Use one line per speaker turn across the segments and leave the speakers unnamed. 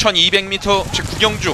1200m 제9경주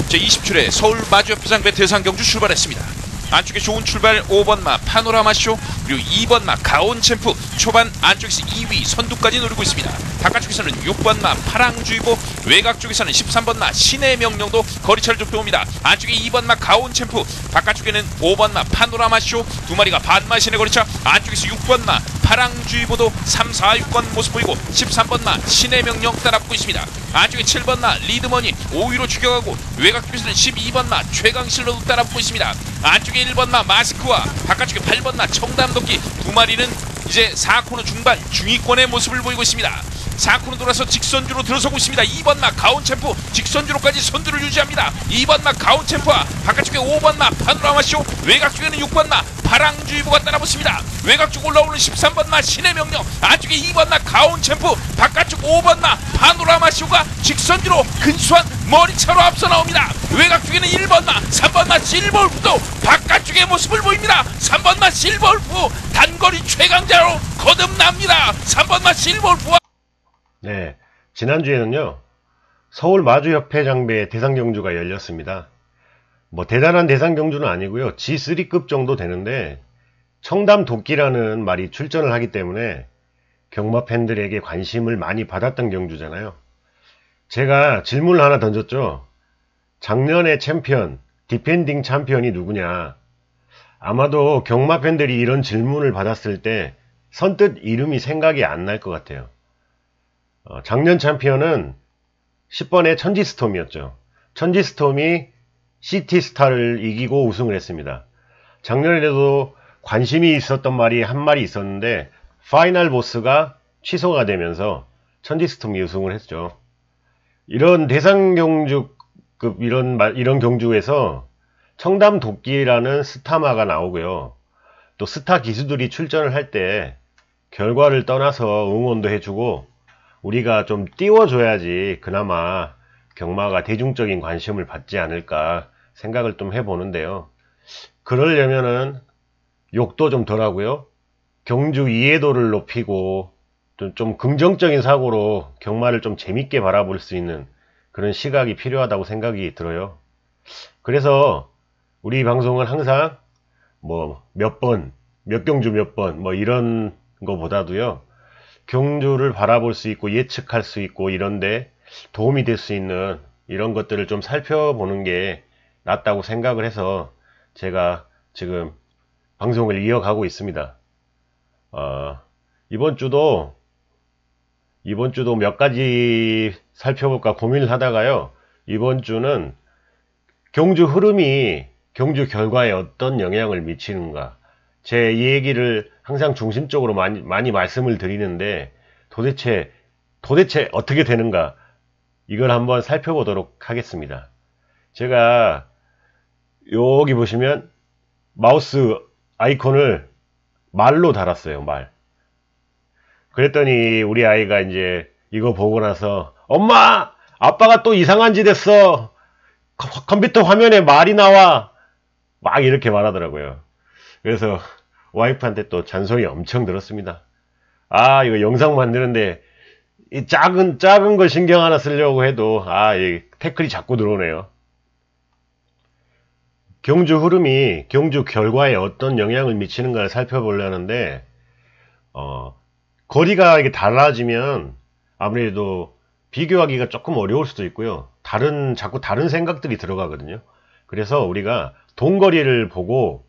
제20출에 서울 마주협회장배 대상경주 출발했습니다. 안쪽에 좋은 출발 5번마 파노라마쇼, 그리고 2번마 가온챔프 초반 안쪽에서 2위 선두까지 노리고 있습니다. 바깥쪽에서는 6번마 파랑주의보, 외곽 쪽에서는 13번마 신의 명령도 거리차를 좁혀옵니다. 안쪽에 2번마 가온챔프, 바깥쪽에는 5번마 파노라마쇼 두 마리가 반마신의 거리차, 안쪽에서 6번마 파랑주의보도 3, 4, 6번 모습 보이고 13번마 신의 명령 따라붙고 있습니다. 안쪽에 7번마 리드머니 5위로 추격하고 외곽 쪽에서는 12번마 최강실로도 따라붙고 있습니다. 안쪽에 1번마 마스크와 바깥쪽에 8번마 청담도끼 두 마리는 이제 4코너 중반 중위권의 모습을 보이고 있습니다. 4코너 돌아서 직선주로 들어서고 있습니다. 2번마 가온챔프 직선주로까지 선두를 유지합니다. 2번마 가온챔프와 바깥쪽에 5번마 파노라마쇼, 외곽 쪽에는 6번마 파랑주의보가 따라붙습니다. 외곽 쪽 올라오는 13번마 신의 명령, 안쪽에 2번마 가온챔프, 바깥쪽 5번마 파노라마쇼가 직선주로 근소한 머리차로 앞서 나옵니다. 외곽 쪽에는 1번마 3번마 실버울프도 바깥쪽의 모습을 보입니다. 3번마 실버울프 단거리 최강자로 거듭납니다. 3번마 실버울프와
네, 지난주에는요 서울 마주협회장배 대상경주가 열렸습니다. 뭐 대단한 대상경주는 아니고요, G3급 정도 되는데 청담도끼라는 말이 출전을 하기 때문에 경마 팬들에게 관심을 많이 받았던 경주잖아요. 제가 질문을 하나 던졌죠. 작년의 챔피언, 디펜딩 챔피언이 누구냐. 아마도 경마 팬들이 이런 질문을 받았을 때 선뜻 이름이 생각이 안 날 것 같아요. 작년 챔피언은 10번의 천지스톰이었죠. 천지스톰이 시티스타를 이기고 우승을 했습니다. 작년에도 관심이 있었던 말이 한 마리 있었는데 파이널 보스가 취소가 되면서 천지스톰이 우승을 했죠. 이런 대상경주급 이런 경주에서 청담도끼라는 스타마가 나오고요. 또 스타 기수들이 출전을 할 때 결과를 떠나서 응원도 해주고 우리가 좀 띄워줘야지 그나마 경마가 대중적인 관심을 받지 않을까 생각을 좀 해보는데요. 그러려면은 욕도 좀 덜하고요, 경주 이해도를 높이고 좀 긍정적인 사고로 경마를 좀 재밌게 바라볼 수 있는 그런 시각이 필요하다고 생각이 들어요. 그래서 우리 방송은 항상 뭐 몇 번, 몇 경주 몇 번 뭐 이런 거보다도요, 경주를 바라볼 수 있고 예측할 수 있고 이런데 도움이 될 수 있는 이런 것들을 좀 살펴보는 게 낫다고 생각을 해서 제가 지금 방송을 이어가고 있습니다. 이번 주도 몇 가지 살펴볼까 고민을 하다가요, 이번 주는 경주 흐름이 경주 결과에 어떤 영향을 미치는가, 제 이 얘기를 항상 중심적으로 많이 말씀을 드리는데 도대체 어떻게 되는가, 이걸 한번 살펴보도록 하겠습니다. 제가 여기 보시면 마우스 아이콘을 말로 달았어요. 말. 그랬더니 우리 아이가 이제 이거 보고 나서 엄마! 아빠가 또 이상한 짓 했어! 컴퓨터 화면에 말이 나와! 막 이렇게 말하더라고요. 그래서 와이프한테 또 잔소리 엄청 들었습니다. 아, 이거 영상 만드는데 이 작은 거 신경 하나 쓰려고 해도 이 태클이 자꾸 들어오네요. 경주 흐름이 경주 결과에 어떤 영향을 미치는가를 살펴보려는데 거리가 이게 달라지면 아무래도 비교하기가 조금 어려울 수도 있고요. 자꾸 다른 생각들이 들어가거든요. 그래서 우리가 동거리를 보고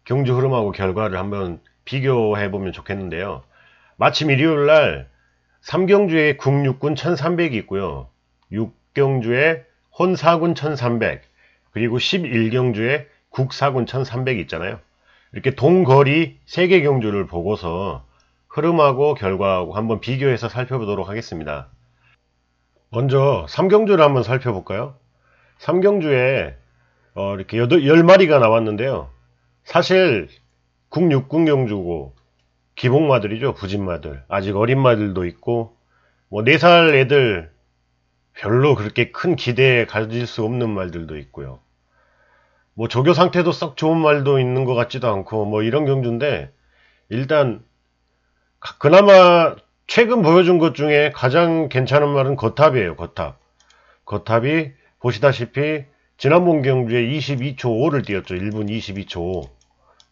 경주 흐름하고 결과를 한번 비교해 보면 좋겠는데요. 마침 일요일날 3경주에 국육군 1300이 있고요, 6경주에 혼사군 1300, 그리고 11경주에 국사군 1300이 있잖아요. 이렇게 동거리 3개 경주를 보고서 흐름하고 결과하고 한번 비교해서 살펴보도록 하겠습니다. 먼저 3경주를 한번 살펴볼까요? 3경주에 이렇게 10마리가 나왔는데요. 사실 국육군 경주고 기복마들이죠. 부진마들. 아직 어린 마들도 있고 뭐 4살 애들 별로 그렇게 큰 기대에 가질 수 없는 말들도 있고요. 뭐 조교 상태도 썩 좋은 말도 있는 것 같지도 않고 뭐 이런 경주인데, 일단 그나마 최근 보여준 것 중에 가장 괜찮은 말은 거탑이에요. 거탑. 거탑이 보시다시피 지난번 경주에 22초 5를 띄었죠. 1분 22초 5.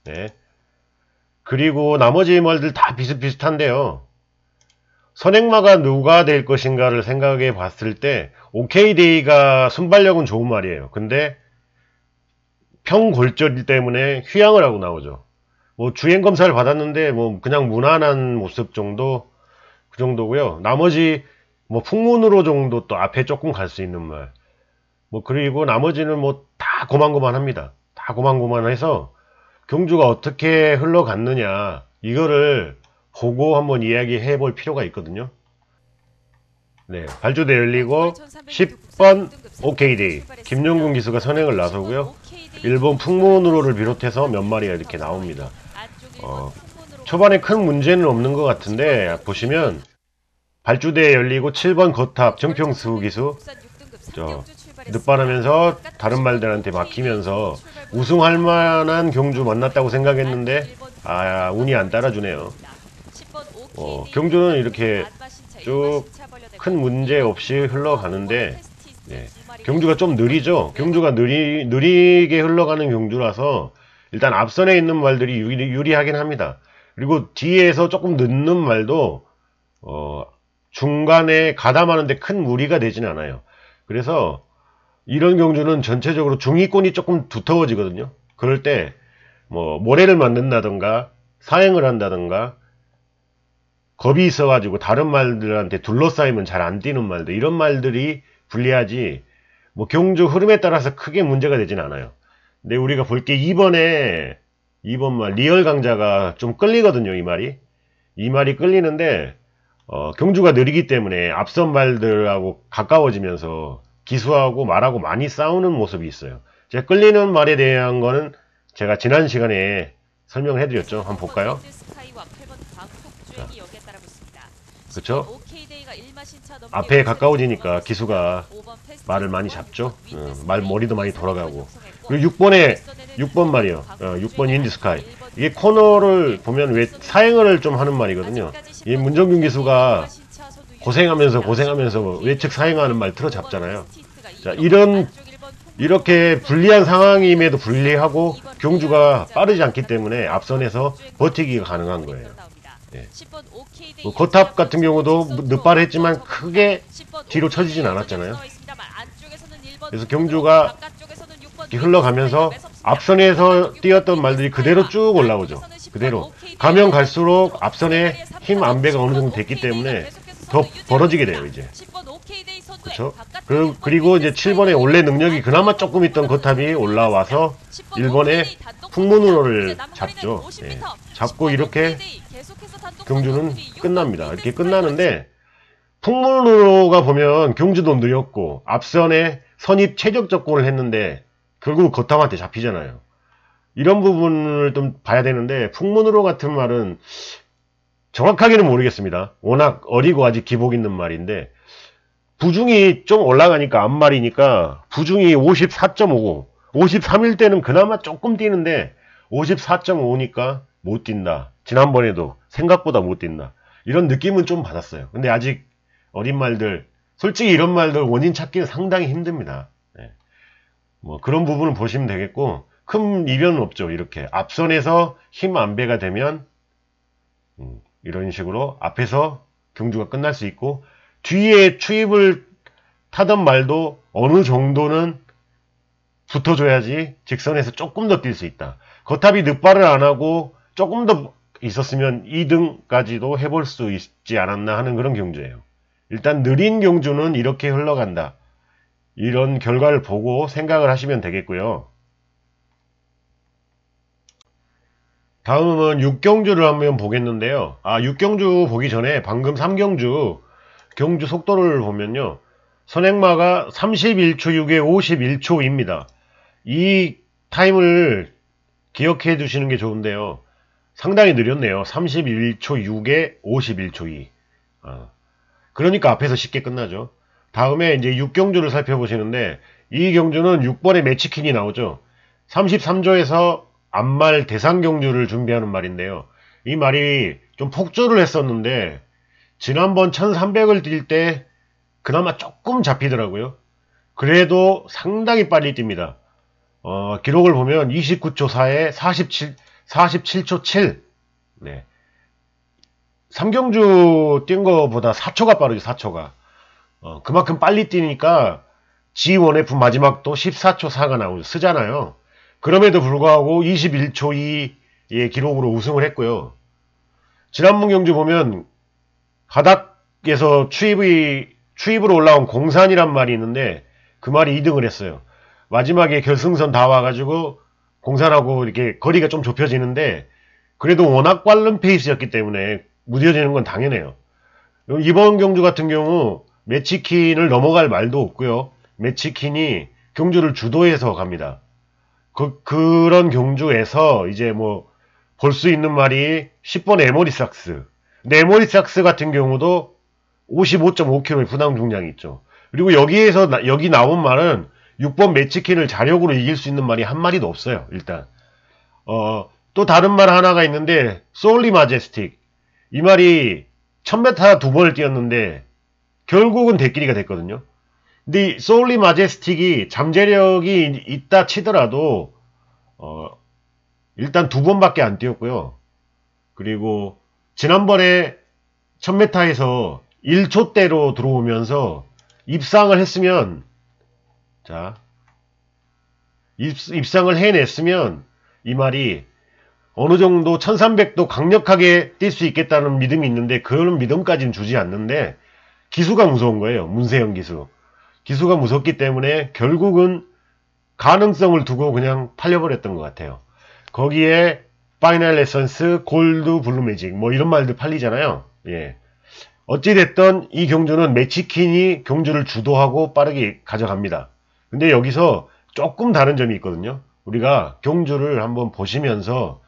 네. 그리고 나머지 말들 다 비슷비슷한데요. 선행마가 누가 될 것인가를 생각해 봤을 때 오케이데이가 순발력은 좋은 말이에요. 근데 평골절 때문에 휴양을 하고 나오죠. 뭐 주행 검사를 받았는데 뭐 그냥 무난한 모습 정도, 그 정도고요. 나머지 뭐 풍문으로 정도 또 앞에 조금 갈 수 있는 말. 뭐 그리고 나머지는 뭐 다 고만고만합니다. 다 고만고만해서 경주가 어떻게 흘러갔느냐 이거를 보고 한번 이야기해 볼 필요가 있거든요. 네, 발주대 열리고 10번 오케이데이 김용군 기수가 선행을 나서고요. 일본 풍문으로를 비롯해서 몇 마리가 이렇게 나옵니다. 초반에 큰 문제는 없는 것 같은데 보시면 발주대 열리고 7번 거탑 정평수 기수 늦바라면서 다른 말들한테 막히면서 우승할 만한 경주 만났다고 생각했는데 운이 안 따라주네요. 경주는 이렇게 쭉 큰 문제 없이 흘러가는데 경주가 좀 느리죠. 경주가 느리게 흘러가는 경주라서 일단 앞선에 있는 말들이 유리하긴 합니다. 그리고 뒤에서 조금 늦는 말도 중간에 가담하는데 큰 무리가 되진 않아요. 그래서 이런 경주는 전체적으로 중위권이 조금 두터워지거든요. 그럴 때 뭐 모래를 만든다던가 사행을 한다던가 겁이 있어가지고 다른 말들한테 둘러싸이면 잘 안 뛰는 말들, 이런 말들이 불리하지 뭐 경주 흐름에 따라서 크게 문제가 되진 않아요. 근데 우리가 볼 게 2번 말 리얼 강자가 좀 끌리거든요. 이 말이 끌리는데 경주가 느리기 때문에 앞선 말들하고 가까워지면서 기수하고 말하고 많이 싸우는 모습이 있어요. 제가 끌리는 말에 대한 거는 제가 지난 시간에 설명을 해드렸죠. 한번 볼까요? 그쵸? 앞에 가까워지니까 기수가 말을 많이 잡죠. 머리도 많이 돌아가고. 그리고 6번 말이요. 6번 인디스카이. 이게 코너를 보면 왜 사행을 좀 하는 말이거든요. 이 문정균 기수가 고생하면서 외측 사행하는 말 틀어잡잖아요. 자, 이렇게 불리한 상황임에도 불리하고 경주가 빠르지 않기 때문에 앞선에서 버티기가 가능한 거예요. 거탑 같은 경우도 늦발했지만 크게 뒤로 처지진 않았잖아요. 그래서 경주가 흘러가면서 앞선에서 뛰었던 말들이 그대로 쭉 올라오죠. 그대로 가면 갈수록 앞선에 힘 안배가 어느 정도 됐기 때문에 더 벌어지게 돼요. 이제 그쵸? 그리고 이제 7번에 원래 능력이 그나마 조금 있던 거탑이 올라와서 1번에 풍문으로를 잡죠. 잡고 이렇게 경주는 끝납니다. 이렇게 끝나는데 풍문으로가 보면 경주도 느렸고 앞선에 선입 최적 접근을 했는데 결국 거탑한테 잡히잖아요. 이런 부분을 좀 봐야 되는데 풍문으로 같은 말은 정확하게는 모르겠습니다. 워낙 어리고 아직 기복 있는 말인데 부중이 좀 올라가니까 앞말이니까 부중이 54.5 53일 때는 그나마 조금 뛰는데 54.5니까 못 뛴다. 지난번에도 생각보다 못 뛴다. 이런 느낌은 좀 받았어요. 근데 아직 어린 말들, 솔직히 이런 말들 원인 찾기는 상당히 힘듭니다. 뭐 그런 부분은 보시면 되겠고 큰 이변은 없죠. 이렇게 앞선에서 힘 안배가 되면 이런 식으로 앞에서 경주가 끝날 수 있고 뒤에 추입을 타던 말도 어느 정도는 붙어줘야지 직선에서 조금 더 뛸 수 있다. 거탑이 늦발을 안 하고 조금 더 있었으면 2등까지도 해볼 수 있지 않았나 하는 그런 경주예요. 일단 느린 경주는 이렇게 흘러간다. 이런 결과를 보고 생각을 하시면 되겠고요. 다음은 6경주를 한번 보겠는데요. 6경주 보기 전에 방금 3경주 경주 속도를 보면요. 선행마가 31초 6에 51초입니다. 이 타임을 기억해 두시는 게 좋은데요. 상당히 느렸네요. 31초 6에 51초 2. 그러니까 앞에서 쉽게 끝나죠. 다음에 이제 6경주를 살펴보시는데 이 경주는 6번에 매치킨이 나오죠. 33조에서 앞말 대상경주를 준비하는 말인데요. 이 말이 좀 폭주를 했었는데 지난번 1300을 뛸 때 그나마 조금 잡히더라고요. 그래도 상당히 빨리 뜁니다. 기록을 보면 29초 4에 47초 7. 네. 3경주 뛴 거보다 4초가 빠르죠, 4초가. 그만큼 빨리 뛰니까 G1F 마지막도 14초 4가 나오죠. 쓰잖아요. 그럼에도 불구하고 21초 2의 기록으로 우승을 했고요. 지난번 경주 보면 바닥에서 추입으로 올라온 공산이란 말이 있는데 그 말이 2등을 했어요. 마지막에 결승선 다 와가지고 공산하고 이렇게 거리가 좀 좁혀지는데 그래도 워낙 빠른 페이스였기 때문에 무뎌지는 건 당연해요. 이번 경주 같은 경우 매치킨을 넘어갈 말도 없고요. 매치킨이 경주를 주도해서 갑니다. 그런 경주에서 이제 뭐 볼 수 있는 말이 10번 에모리삭스. 근데 에모리삭스 같은 경우도 55.5kg의 부담 중량이 있죠. 그리고 여기 나온 말은 6번 매치킨을 자력으로 이길 수 있는 말이 한 마리도 없어요. 일단 또 다른 말 하나가 있는데 소울리 마제스틱. 이 말이 1000m 2번을 뛰었는데 결국은 대끼리가 됐거든요. 근데 이 소울리 마제스틱이 잠재력이 있다 치더라도 일단 2번밖에 안 뛰었고요. 그리고 지난번에 1000m에서 1초대로 들어오면서 입상을 했으면 입상을 해냈으면 이 말이 어느 정도 1300도 강력하게 뛸 수 있겠다는 믿음이 있는데 그런 믿음까지는 주지 않는데 기수가 무서운 거예요. 문세영 기수. 기수가 무섭기 때문에 결국은 가능성을 두고 그냥 팔려버렸던 것 같아요. 거기에 파이널 에선스, 골드, 블루 매직 뭐 이런 말들 팔리잖아요. 예. 어찌됐든 이 경주는 매치킨이 경주를 주도하고 빠르게 가져갑니다. 근데 여기서 조금 다른 점이 있거든요. 우리가 경주를 한번 보시면서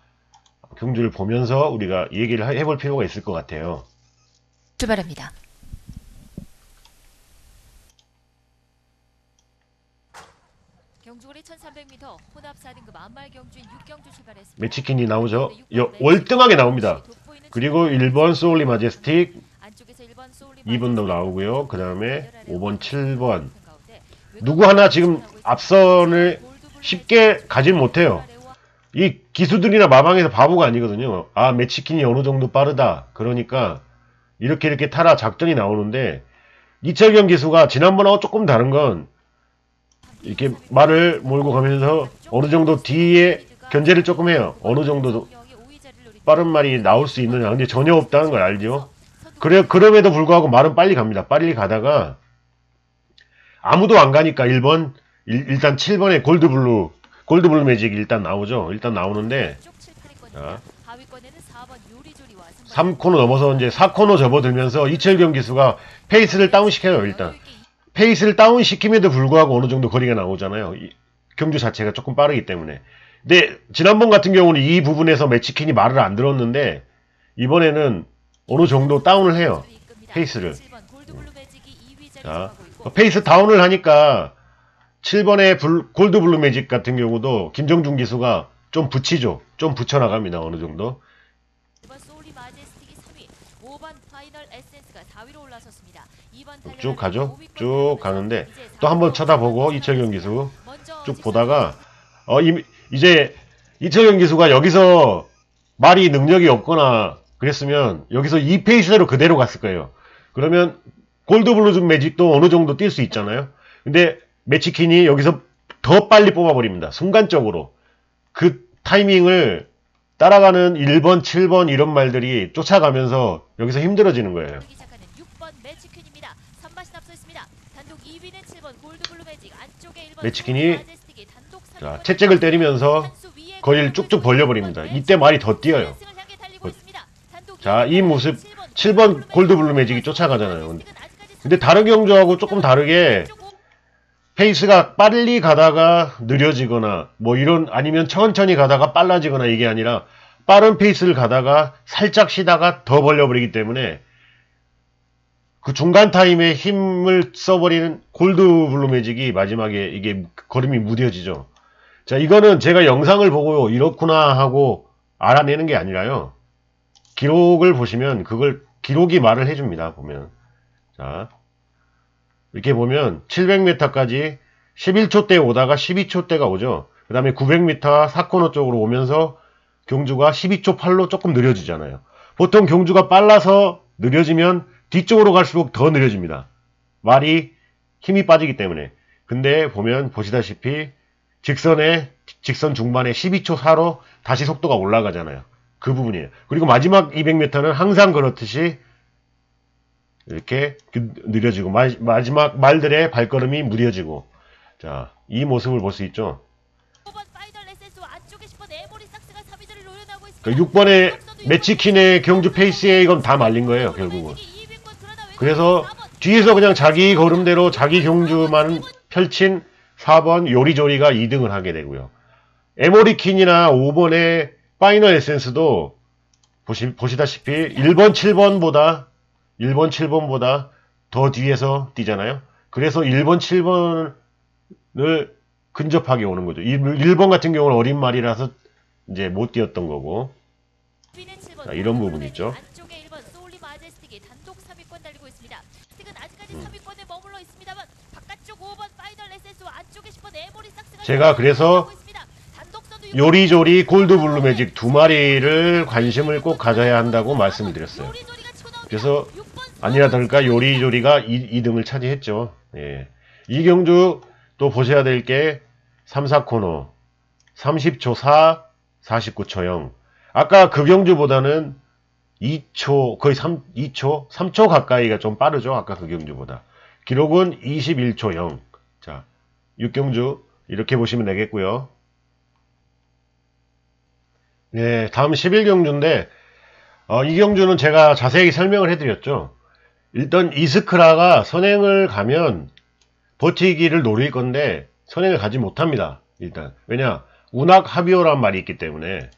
경주를 보면서 우리가 얘기를 해볼 필요가 있을 것 같아요.
출발합니다. 경주거리 1300m 혼합 4등급 안말 경주인 6경주 출발했습니다.
매치킨이 나오죠. 월등하게 나옵니다. 그리고 1번 소울리 마제스틱 2번도 나오고요. 그 다음에 5번 7번 누구 하나 지금 앞선을 쉽게 가진 못해요. 이 기수들이나 마방에서 바보가 아니거든요. 아 매치킨이 어느 정도 빠르다. 그러니까 이렇게 타라 작전이 나오는데 이철경 기수가 지난번하고 조금 다른 건 이렇게 말을 몰고 가면서 어느 정도 뒤에 견제를 조금 해요. 어느 정도 빠른 말이 나올 수 있느냐. 근데 전혀 없다는 걸 알죠. 그럼에도 불구하고 말은 빨리 갑니다. 빨리 가다가 아무도 안 가니까 1번 일단 7번에 골드블루 매직이 일단 나오죠. 일단 나오는데 자, 3코너 넘어서 이제 4코너 접어들면서 이철경 기수가 페이스를 다운시켜요. 일단 페이스를 다운시킴에도 불구하고 어느 정도 거리가 나오잖아요. 경주 자체가 조금 빠르기 때문에. 근데 지난번 같은 경우는 이 부분에서 매치킨이 말을 안 들었는데 이번에는 어느 정도 다운을 해요. 페이스를. 자, 페이스 다운을 하니까 7번의 골드블루 매직 같은 경우도 김정준 기수가 좀 붙이죠. 좀 붙여나갑니다. 어느 정도. 쭉 가죠. 쭉 가는데 또 한번 쳐다보고 이철경 기수 쭉 보다가 이제 이철경 기수가 여기서 말이 능력이 없거나 그랬으면 여기서 이 페이스대로 그대로 갔을 거예요. 그러면 골드블루 매직도 어느 정도 뛸 수 있잖아요. 근데 매치킨이 여기서 더 빨리 뽑아버립니다. 순간적으로. 그 타이밍을 따라가는 1번, 7번 이런 말들이 쫓아가면서 여기서 힘들어지는 거예요. 매치킨이 자, 채찍을 때리면서 거리를 쭉쭉 벌려버립니다. 이때 말이 더 뛰어요. 자, 이 모습 7번 골드블루 매직이 쫓아가잖아요. 근데 다른 경주하고 조금 다르게 페이스가 빨리 가다가 느려지거나 뭐 이런 아니면 천천히 가다가 빨라지거나 이게 아니라 빠른 페이스를 가다가 살짝 쉬다가 더 벌려버리기 때문에 그 중간 타임에 힘을 써버리는 골드블루 매직이 마지막에 이게 걸음이 무뎌지죠. 자, 이거는 제가 영상을 보고 이렇구나 하고 알아내는 게 아니라요. 기록을 보시면 그걸 기록이 말을 해줍니다. 보면 자 이렇게 보면 700m까지 11초대 오다가 12초대가 오죠. 그 다음에 900m 4코너 쪽으로 오면서 경주가 12초 8로 조금 느려지잖아요. 보통 경주가 빨라서 느려지면 뒤쪽으로 갈수록 더 느려집니다. 말이 힘이 빠지기 때문에. 근데 보면 보시다시피 직선 중반에 12초 4로 다시 속도가 올라가잖아요. 그 부분이에요. 그리고 마지막 200m는 항상 그렇듯이 이렇게 느려지고 마지막 말들의 발걸음이 무뎌지고, 자, 이 모습을 볼 수 있죠. 6번의 매치킨의 경주 페이스에 이건 다 말린 거예요, 결국은. 그래서 뒤에서 그냥 자기 걸음대로 자기 경주만 펼친 4번 요리조리가 2등을 하게 되고요. 에모리킨이나 5번의 파이널 에센스도 보시다시피 1번 7번보다 더 뒤에서 뛰잖아요. 그래서 1번 7번을 근접하게 오는 거죠. 1번 같은 경우는 어린 말이라서 이제 못 뛰었던 거고. 자, 이런 부분이 있죠. 제가 그래서 요리조리 골드블루 매직 두 마리를 관심을 꼭 가져야 한다고 말씀을 드렸어요. 그래서 아니라 다를까 요리조리가 2등을 차지했죠. 예. 이 경주 또 보셔야 될 게 3, 4코너 30초 4, 49초 0. 아까 그 경주보다는 2초, 거의 2초, 3초 가까이가 좀 빠르죠. 아까 그 경주보다. 기록은 21초 0. 자, 6경주 이렇게 보시면 되겠고요. 네, 다음 11경주인데 이 경주는 제가 자세히 설명을 해드렸죠. 일단 이스크라가 선행을 가면 버티기를 노릴 건데 선행을 가지 못합니다. 일단 왜냐, 운악 하비오란 말이 있기 때문에.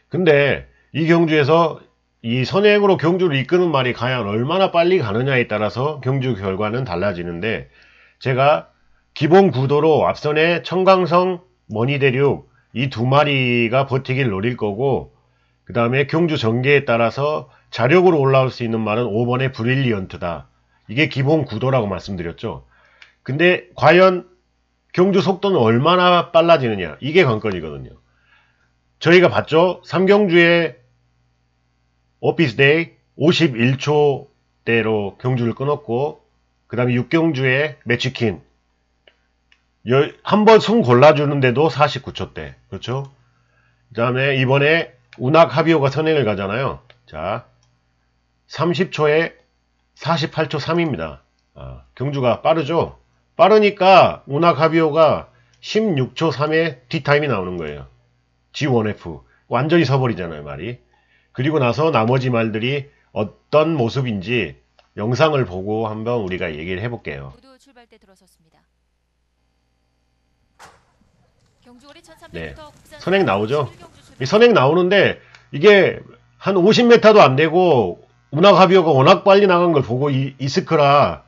근데 이 경주에서 이 선행으로 경주를 이끄는 말이 과연 얼마나 빨리 가느냐에 따라서 경주 결과는 달라지는데, 제가 기본 구도로 앞선에 청강성, 머니대륙 이 두 마리가 버티기를 노릴 거고, 그 다음에 경주 전개에 따라서 자력으로 올라올 수 있는 말은 5번의 브릴리언트다. 이게 기본 구도라고 말씀드렸죠. 근데 과연 경주 속도는 얼마나 빨라지느냐, 이게 관건이거든요. 저희가 봤죠. 3경주에 오피스데이 51초대로 경주를 끊었고, 그 다음에 6경주에 매치킨 한 번 숨 골라주는데도 49초대. 그렇죠? 그 다음에 이번에 운악 하비오가 선행을 가잖아요. 자, 30초에 48초 3입니다. 경주가 빠르죠? 빠르니까 운악 하비오가 16초 3의 뒷타임이 나오는 거예요. G1F. 완전히 서버리잖아요, 말이. 그리고 나서 나머지 말들이 어떤 모습인지 영상을 보고 한번 우리가 얘기를 해볼게요.
출발대 들어섰습니다.
네, 선행 나오죠? 이 선행 나오는데 이게 한 50m도 안 되고 운악하비오가 워낙 빨리 나간 걸 보고 이스크라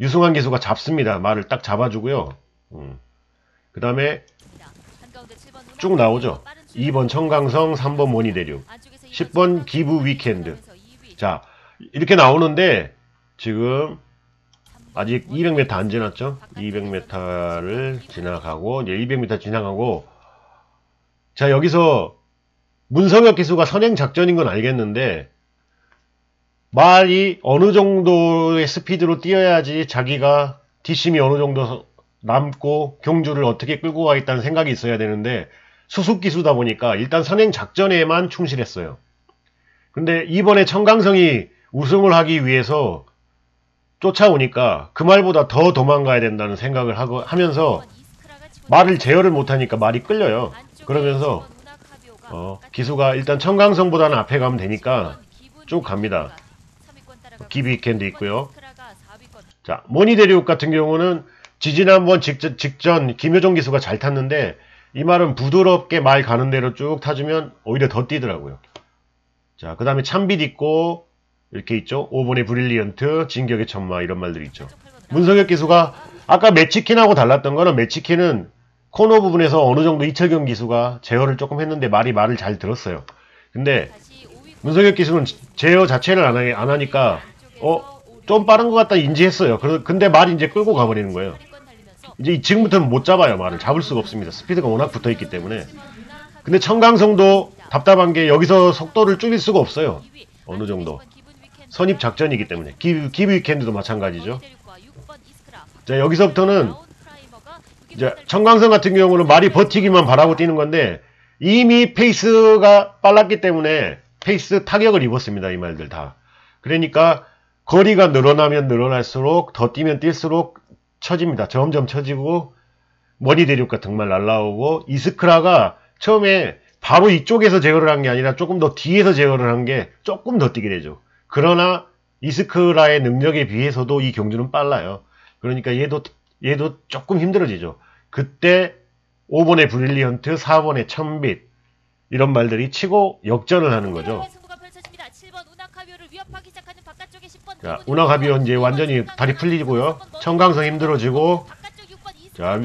유승환 기수가 잡습니다. 말을 딱 잡아주고요. 그 다음에 쭉 나오죠. 2번 청강성, 3번 모니대륙, 10번 기브 위켄드. 자, 이렇게 나오는데 지금 아직 200m 안 지났죠? 200m를 지나가고 이제 200m 지나가고, 자, 여기서 문성혁 기수가 선행 작전인 건 알겠는데 말이 어느 정도의 스피드로 뛰어야지 자기가 뒷심이 어느 정도 남고 경주를 어떻게 끌고 가겠다는 생각이 있어야 되는데 수습 기수다 보니까 일단 선행 작전에만 충실했어요. 근데 이번에 청강성이 우승을 하기 위해서 쫓아오니까 그 말보다 더 도망가야 된다는 생각을 하면서 말을 제어를 못하니까 말이 끌려요. 그러면서 기수가 일단 청강성보다는 앞에 가면 되니까 쭉 갑니다. 기비캔도 있고요. 자, 모니대륙 같은 경우는 지지난번 직전 김효정 기수가 잘 탔는데 이 말은 부드럽게 말 가는 대로 쭉 타주면 오히려 더 뛰더라고요. 자, 그 다음에 참빛 있고 이렇게 있죠. 5번의 브릴리언트, 진격의 천마, 이런 말들이 있죠. 문성혁 기수가 아까 매치킨하고 달랐던 거는 매치킨은 코너 부분에서 어느 정도 이철경 기수가 제어를 조금 했는데 말을 잘 들었어요. 근데 문성혁 기수는 제어 자체를 안 하니까 좀 빠른 것 같다 인지했어요. 근데 말이 이제 끌고 가버리는 거예요. 이제 지금부터는 못 잡아요. 말을 잡을 수가 없습니다. 스피드가 워낙 붙어있기 때문에. 근데 청강성도 답답한 게 여기서 속도를 줄일 수가 없어요. 어느 정도. 선입 작전이기 때문에. 기브 위켄드도 마찬가지죠. 자, 여기서부터는 이제 청강성 같은 경우는 말이 버티기만 바라고 뛰는 건데 이미 페이스가 빨랐기 때문에 페이스 타격을 입었습니다. 이 말들 다. 그러니까 거리가 늘어나면 늘어날수록 더 뛰면 뛸수록 처집니다. 점점 처지고 머리 대륙과 등만 날라오고 이스크라가 처음에 바로 이쪽에서 제어를 한 게 아니라 조금 더 뒤에서 제어를 한 게 조금 더 뛰게 되죠. 그러나 이스크라의 능력에 비해서도 이 경주는 빨라요. 그러니까 얘도 조금 힘들어지죠. 그때 5번의 브릴리언트, 4번의 천빛 이런 말들이 치고 역전을 하는 거죠. 자, 우나가비오 이제 완전히 다리 풀리고요. 청강성 힘들어지고, 자,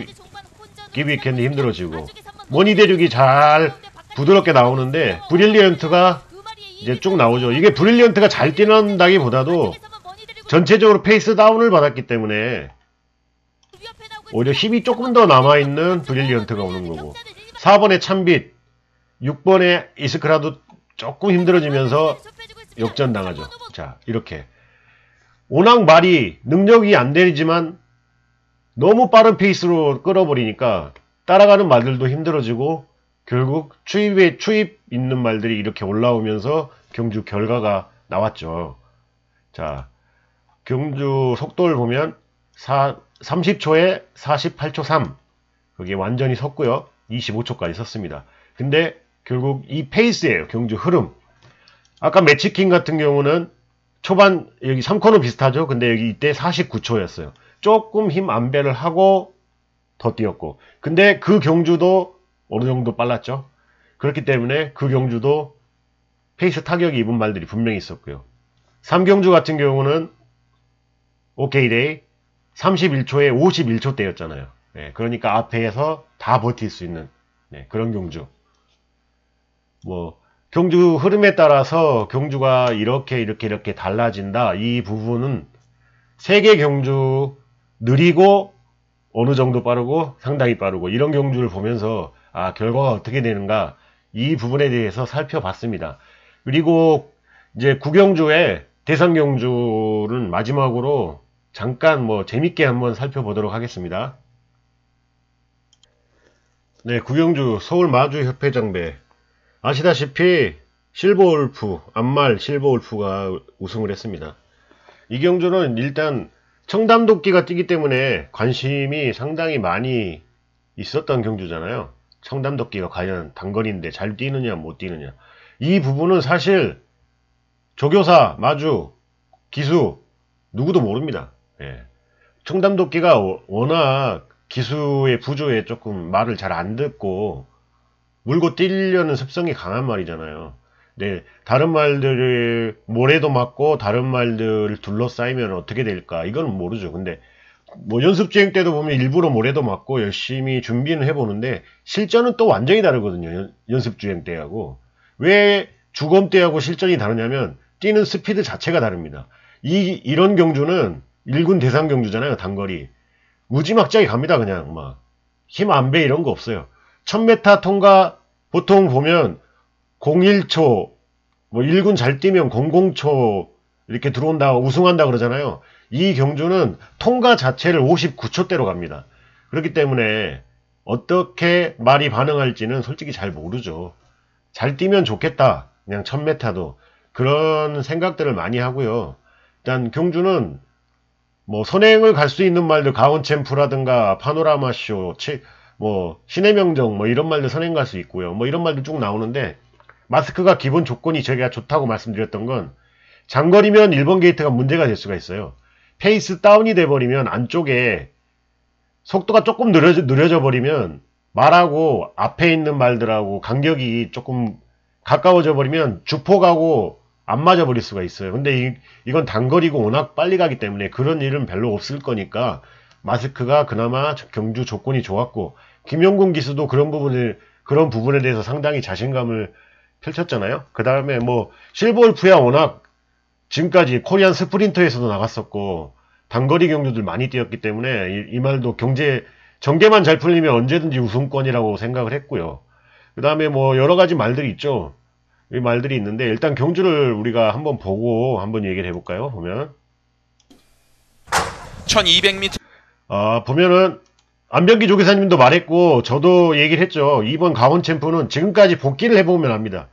기브위켄드 힘들어지고, 모니 대륙이 잘 부드럽게 나오는데 브릴리언트가 이제 쭉 나오죠. 이게 브릴리언트가 잘 뛰는다기보다도 전체적으로 페이스 다운을 받았기 때문에 오히려 힘이 조금 더 남아있는 브릴리언트가 오는 거고, 4번의 참빛, 6번의 이스크라도 조금 힘들어지면서 역전당하죠. 자, 이렇게 워낙 말이 능력이 안 되지만 너무 빠른 페이스로 끌어버리니까 따라가는 말들도 힘들어지고 결국 추입 있는 말들이 이렇게 올라오면서 경주 결과가 나왔죠. 자, 경주 속도를 보면 30초에 48초 3 그게 완전히 섰고요. 25초까지 섰습니다. 근데 결국 이 페이스예요. 경주 흐름. 아까 매치킹 같은 경우는 초반 여기 3코너 비슷하죠. 근데 여기 이때 49초였어요. 조금 힘 안배를 하고 더 뛰었고, 근데 그 경주도 어느 정도 빨랐죠. 그렇기 때문에 그 경주도 페이스 타격이 입은 말들이 분명히 있었고요. 3경주 같은 경우는 오케이데이 31초에 51초대였잖아요. 네, 그러니까 앞에서 다 버틸 수 있는 그런 경주. 뭐 경주 흐름에 따라서 경주가 이렇게 달라진다. 이 부분은 세계 경주 느리고 어느 정도 빠르고 상당히 빠르고 이런 경주를 보면서 결과가 어떻게 되는가 이 부분에 대해서 살펴봤습니다. 그리고 이제 구경주의 대상경주는 마지막으로 잠깐 재밌게 한번 살펴보도록 하겠습니다. 네, 구경주 서울마주협회장배 아시다시피 실버울프, 암말 실버울프가 우승을 했습니다. 이 경주는 일단 청담도끼가 뛰기 때문에 관심이 상당히 많이 있었던 경주잖아요. 청담도끼가 과연 단거리인데 잘 뛰느냐 못 뛰느냐 이 부분은 사실 조교사, 마주, 기수 누구도 모릅니다. 예. 청담도끼가 워낙 기수의 부조에 조금 말을 잘 안 듣고 물고 뛰려는 습성이 강한 말이잖아요. 네, 다른 말들을 모래도 맞고 다른 말들을 둘러싸이면 어떻게 될까 이건 모르죠. 근데 연습주행 때도 보면 일부러 모래도 맞고 열심히 준비는 해보는데 실전은 또 완전히 다르거든요. 연습주행 때하고. 왜 주검 때하고 실전이 다르냐면 뛰는 스피드 자체가 다릅니다. 이런 경주는 1군 대상 경주잖아요. 단거리 무지막지하게 갑니다. 그냥 막 힘 안배 이런 거 없어요. 1000m 통과 보통 보면 01초 1군 잘 뛰면 00초 이렇게 들어온다 우승한다 그러잖아요. 이 경주는 통과 자체를 59초대로 갑니다. 그렇기 때문에 어떻게 말이 반응할지는 솔직히 잘 모르죠. 잘 뛰면 좋겠다. 그냥 1000m도 그런 생각들을 많이 하고요. 일단 경주는 선행을 갈 수 있는 말들 가온챔프라든가 파노라마쇼 신의 명정 이런 말들 선행 갈 수 있고요. 이런 말들 쭉 나오는데 마스크가 기본 조건이 제가 좋다고 말씀드렸던 건 장거리면 1번 게이트가 문제가 될 수가 있어요. 페이스 다운이 돼버리면 안쪽에 속도가 조금 느려져 버리면 말하고 앞에 있는 말들하고 간격이 조금 가까워져 버리면 주폭하고 안 맞아 버릴 수가 있어요. 근데 이건 단거리고 워낙 빨리 가기 때문에 그런 일은 별로 없을 거니까 마스크가 그나마 경주 조건이 좋았고 김영gun 기수도 그런 부분에 대해서 상당히 자신감을 펼쳤잖아요. 그 다음에 실버울프야 워낙 지금까지 코리안 스프린터에서도 나갔었고 단거리 경주들 많이 뛰었기 때문에 이 말도 전개만 잘 풀리면 언제든지 우승권이라고 생각을 했고요. 그 다음에 뭐 여러 가지 말들이 있죠. 이 말들이 있는데 일단 경주를 우리가 한번 보고 한번 얘기를 해볼까요? 보면
1200m
보면은 안병기 조교사님도 말했고 저도 얘기를 했죠. 이번 강원 챔프는 지금까지 복귀를 해보면 압니다.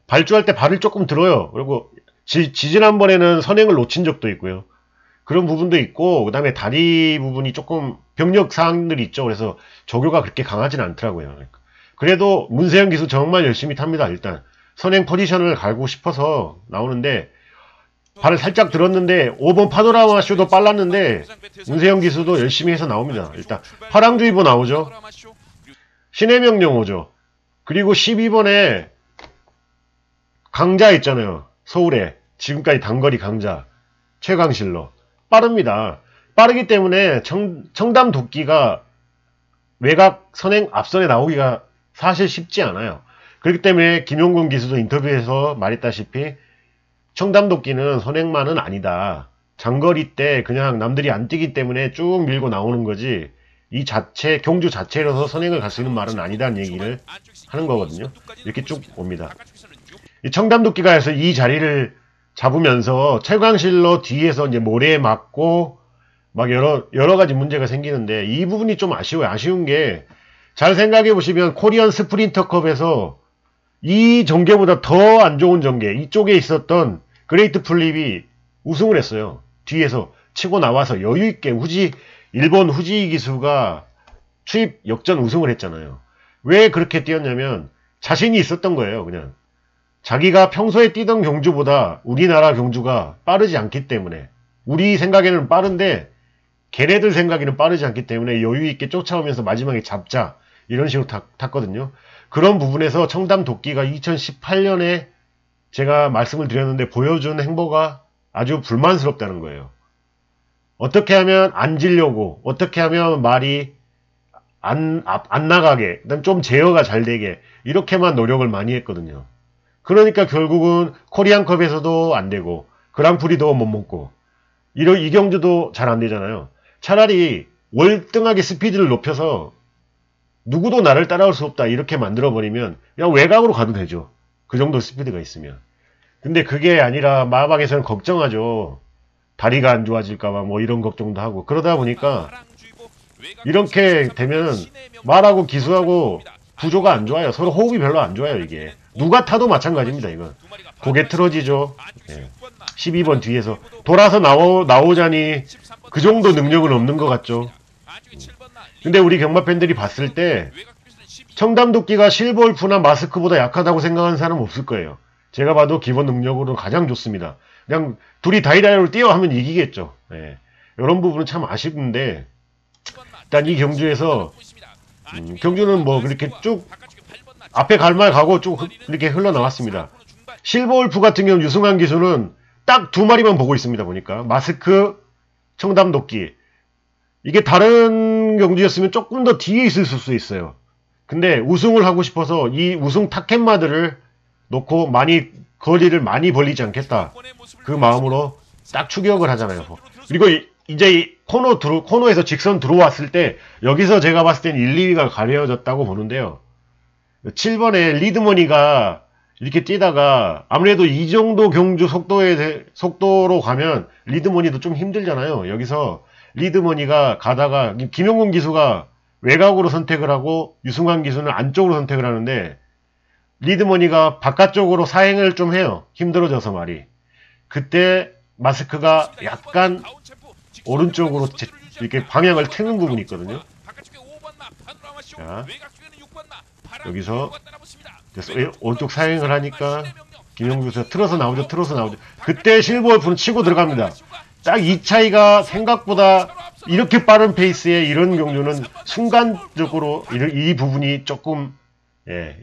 발주할 때 발을 조금 들어요. 그리고 지지난번에는 선행을 놓친 적도 있고요. 그런 부분도 있고 그 다음에 다리 부분이 조금 병력 사항들이 있죠. 그래서 조교가 그렇게 강하진 않더라고요. 그래도 문세영 기수 정말 열심히 탑니다. 일단 선행 포지션을 갈고 싶어서 나오는데 발을 살짝 들었는데 5번 파노라마 쇼도 빨랐는데 문세영 기수도 열심히 해서 나옵니다. 일단 파랑주의보 나오죠. 신의 명령 오죠. 그리고 12번에 강자 있잖아요. 서울에 지금까지 단거리 강자 최강실러 빠릅니다. 빠르기 때문에 청담 도끼가 외곽 선행 앞선에 나오기가 사실 쉽지 않아요. 그렇기 때문에 김용근 기수도 인터뷰에서 말했다시피 청담 도끼는 선행만은 아니다. 장거리 때 그냥 남들이 안 뛰기 때문에 쭉 밀고 나오는 거지 이 자체 경주 자체로서 선행을 갈 수 있는 말은 아니다는 얘기를 하는 거거든요. 이렇게 쭉 옵니다. 이 청담 도끼가 해서 이 자리를 잡으면서 최강실러 뒤에서 이제 모래에 맞고 막 여러 가지 문제가 생기는데 이 부분이 좀 아쉬워요. 아쉬운 게 잘 생각해 보시면 코리안 스프린터컵에서 이 전개보다 더 안 좋은 전개 이쪽에 있었던 그레이트 플립이 우승을 했어요. 뒤에서 치고 나와서 여유있게 일본 후지 기수가 추입 역전 우승을 했잖아요. 왜 그렇게 뛰었냐면 자신이 있었던 거예요. 그냥 자기가 평소에 뛰던 경주보다 우리나라 경주가 빠르지 않기 때문에 우리 생각에는 빠른데 걔네들 생각에는 빠르지 않기 때문에 여유있게 쫓아오면서 마지막에 잡자 이런 식으로 탔거든요. 그런 부분에서 청담 도끼가 2018년에 제가 말씀을 드렸는데 보여준 행보가 아주 불만스럽다는 거예요. 어떻게 하면 안 지려고 어떻게 하면 말이 안 나가게 좀 제어가 잘 되게 이렇게만 노력을 많이 했거든요. 그러니까 결국은 코리안컵에서도 안 되고 그랑프리도 못 먹고 이 경주도 잘 안 되잖아요. 차라리 월등하게 스피드를 높여서 누구도 나를 따라올 수 없다 이렇게 만들어버리면 그냥 외곽으로 가도 되죠. 그 정도 스피드가 있으면. 근데 그게 아니라 마방에서는 걱정하죠. 다리가 안 좋아질까봐 뭐 이런 걱정도 하고 그러다 보니까 이렇게 되면 말하고 기수하고 구조가 안 좋아요. 서로 호흡이 별로 안 좋아요. 이게 누가 타도 마찬가지입니다. 이건 고개 틀어지죠. 12번 뒤에서 돌아서 나오자니 그 정도 능력은 없는 것 같죠. 근데 우리 경마 팬들이 봤을 때 청담도끼가 실버울프나 마스크보다 약하다고 생각하는 사람은 없을 거예요. 제가 봐도 기본 능력으로 가장 좋습니다. 그냥 둘이 다이다이로 뛰어 하면 이기겠죠. 이런 부분은 참 아쉽는데 일단 이 경주에서 경주는 뭐 그렇게 쭉 앞에 갈 말 가고 쭉 이렇게 흘러나왔습니다. 실버울프 같은 경우 유승환 기수는 딱 두 마리만 보고 있습니다. 보니까 마스크, 청담도끼 이게 다른 경주였으면 조금 더 뒤에 있을 수 있어요. 근데 우승을 하고 싶어서 이 우승 타켓마들을 놓고 거리를 많이 벌리지 않겠다. 그 마음으로 딱 추격을 하잖아요. 그리고 이제 코너에서 직선 들어왔을 때 여기서 제가 봤을 땐 1, 2위가 가려졌다고 보는데요. 7번에 리드머니가 이렇게 뛰다가 아무래도 이 정도 경주 속도로 가면 리드머니도 좀 힘들잖아요. 여기서 리드머니가 가다가 김용근 기수가 외곽으로 선택을 하고 유승환 기수는 안쪽으로 선택을 하는데 리드머니가 바깥쪽으로 사행을 좀 해요. 힘들어져서 말이. 그때 마스크가 약간 오른쪽으로 이렇게 방향을 트는 부분이 있거든요. 자, 여기서 오른쪽 사행을 하니까 김용근 기수가 틀어서 나오죠. 그때 실버울프는 치고 들어갑니다. 딱 이 차이가 생각보다 이렇게 빠른 페이스의 이런 경주는 순간적으로 이 부분이 조금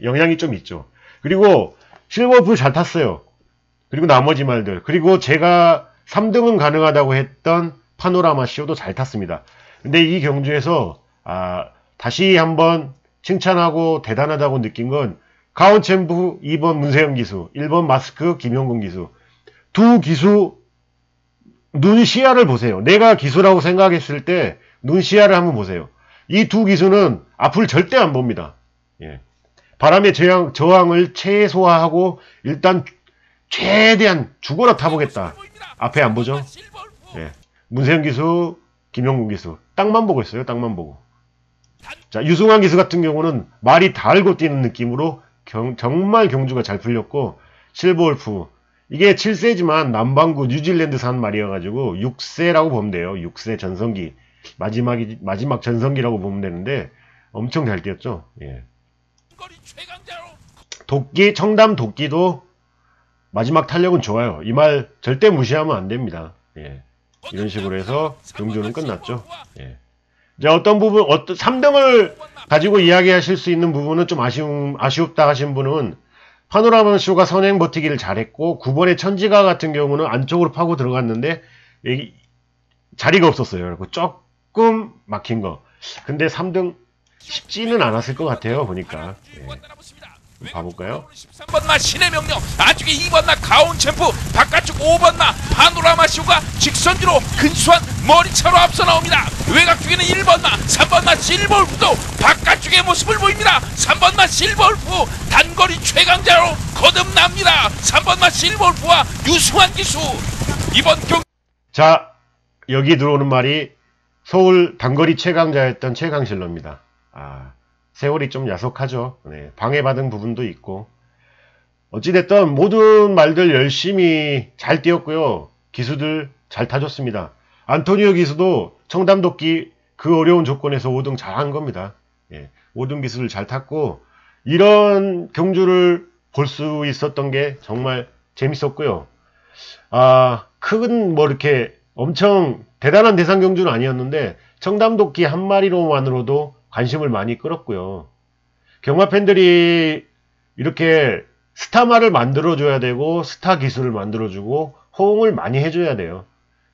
영향이 좀 있죠. 그리고 실버울프 잘 탔어요. 그리고 나머지 말들 그리고 제가 3등은 가능하다고 했던 파노라마 쇼도 잘 탔습니다. 근데 이 경주에서 다시 한번 칭찬하고 대단하다고 느낀 건 가온 챔프 2번 문세영 기수 1번 마스크 김용근 기수 두 기수 눈 시야를 보세요. 내가 기수라고 생각했을 때 눈 시야를 한번 보세요. 이 두 기수는 앞을 절대 안 봅니다. 예. 바람의 저항을 최소화하고 일단 최대한 죽어라 타보겠다. 앞에 안 보죠? 예. 문세영 기수, 김영gun 기수 땅만 보고 있어요. 땅만 보고. 자, 유승환 기수 같은 경우는 말이 달고 뛰는 느낌으로 정말 경주가 잘 풀렸고, 실버울프 이게 7세지만 남반구 뉴질랜드산 말이어가지고 6세라고 보면 돼요. 6세 전성기 마지막 전성기라고 보면 되는데 엄청 잘 뛰었죠. 예. 도끼, 청담 도끼도 마지막 탄력은 좋아요. 이 말 절대 무시하면 안 됩니다. 예. 이런 식으로 해서 경주는 끝났죠. 예. 자, 어떤 부분, 3등을 가지고 이야기하실 수 있는 부분은 좀 아쉽다 하신 분은 파노라마 쇼가 선행 버티기를 잘했고, 9번의 천지가 같은 경우는 안쪽으로 파고 들어갔는데 자리가 없었어요. 그리고 조금 막힌 거. 근데 3등 쉽지는 않았을 것 같아요. 보니까. 예. 봐볼까요?
13번마 신의 명령, 안쪽에 2번마 가온 챔프, 바깥쪽 5번마 파노라마 쇼가 직선주로 근소한 머리차로 앞서 나옵니다. 외곽 쪽에는 1번마, 3번마 실버울프도 바깥쪽의 모습을 보입니다. 3번마 실버울프 단거리 최강자로 거듭납니다. 3번마 실버울프와 유승환 기수 이번 경.
자, 여기 들어오는 말이 서울 단거리 최강자였던 최강실러입니다. 세월이 좀 야속하죠. 네, 방해받은 부분도 있고. 어찌됐든 모든 말들 열심히 잘 뛰었고요. 기수들 잘 타줬습니다. 안토니오 기수도 청담도끼 그 어려운 조건에서 5등 잘한 겁니다. 예, 5등 기수를 잘 탔고, 이런 경주를 볼 수 있었던 게 정말 재밌었고요. 큰 뭐 이렇게 엄청 대단한 대상 경주는 아니었는데 청담도끼 한 마리로만으로도 관심을 많이 끌었고요. 경마 팬들이 이렇게 스타마를 만들어줘야 되고 스타 기술을 만들어주고 호응을 많이 해줘야 돼요.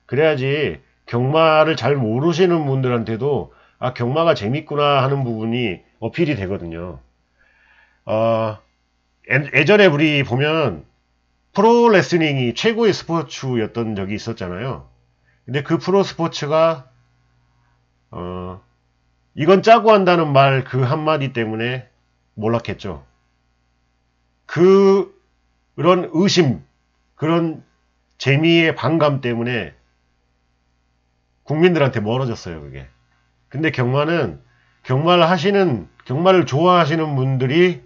그래야지 경마를 잘 모르시는 분들한테도 경마가 재밌구나 하는 부분이 어필이 되거든요. 예전에 우리 보면 프로레슬링이 최고의 스포츠였던 적이 있었잖아요. 근데 그 프로 스포츠가 이건 짜고 한다는 말 그 한마디 때문에 몰락했죠. 그런 의심, 그런 재미의 반감 때문에 국민들한테 멀어졌어요, 그게. 근데 경마는 경마를 좋아하시는 분들이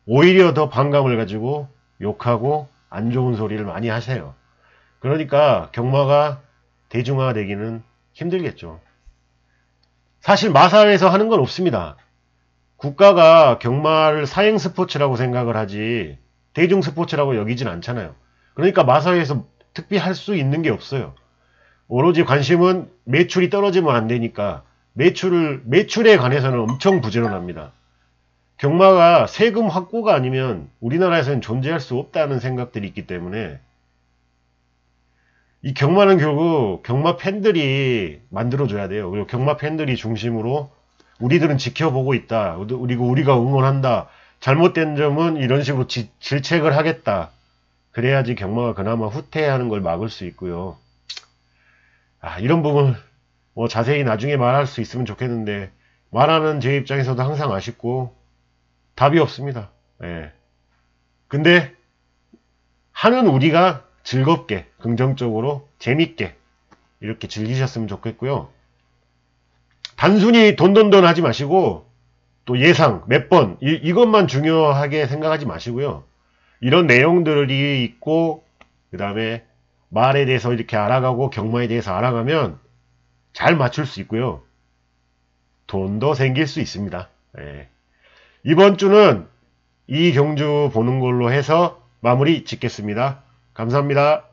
오히려 더 반감을 가지고 욕하고 안 좋은 소리를 많이 하세요. 그러니까 경마가 대중화되기는 힘들겠죠. 사실 마사회에서 하는 건 없습니다. 국가가 경마를 사행 스포츠라고 생각을 하지 대중 스포츠라고 여기진 않잖아요. 그러니까 마사회에서 특별히 할 수 있는 게 없어요. 오로지 관심은 매출이 떨어지면 안 되니까 매출에 관해서는 엄청 부지런합니다. 경마가 세금 확보가 아니면 우리나라에서는 존재할 수 없다는 생각들이 있기 때문에 이 경마는 결국 경마 팬들이 만들어줘야 돼요. 그리고 경마 팬들이 중심으로 우리들은 지켜보고 있다. 그리고 우리가 응원한다. 잘못된 점은 이런 식으로 질책을 하겠다. 그래야지 경마가 그나마 후퇴하는 걸 막을 수 있고요. 이런 부분 뭐 자세히 나중에 말할 수 있으면 좋겠는데 말하는 제 입장에서도 항상 아쉽고 답이 없습니다. 예. 근데 하는 우리가 즐겁게, 긍정적으로, 재밌게 이렇게 즐기셨으면 좋겠고요. 단순히 돈 하지 마시고 또 예상, 몇 번 이것만 중요하게 생각하지 마시고요. 이런 내용들이 있고 그 다음에 말에 대해서 이렇게 알아가고 경마에 대해서 알아가면 잘 맞출 수 있고요. 돈도 생길 수 있습니다. 예. 이번 주는 이 경주 보는 걸로 해서 마무리 짓겠습니다. 감사합니다.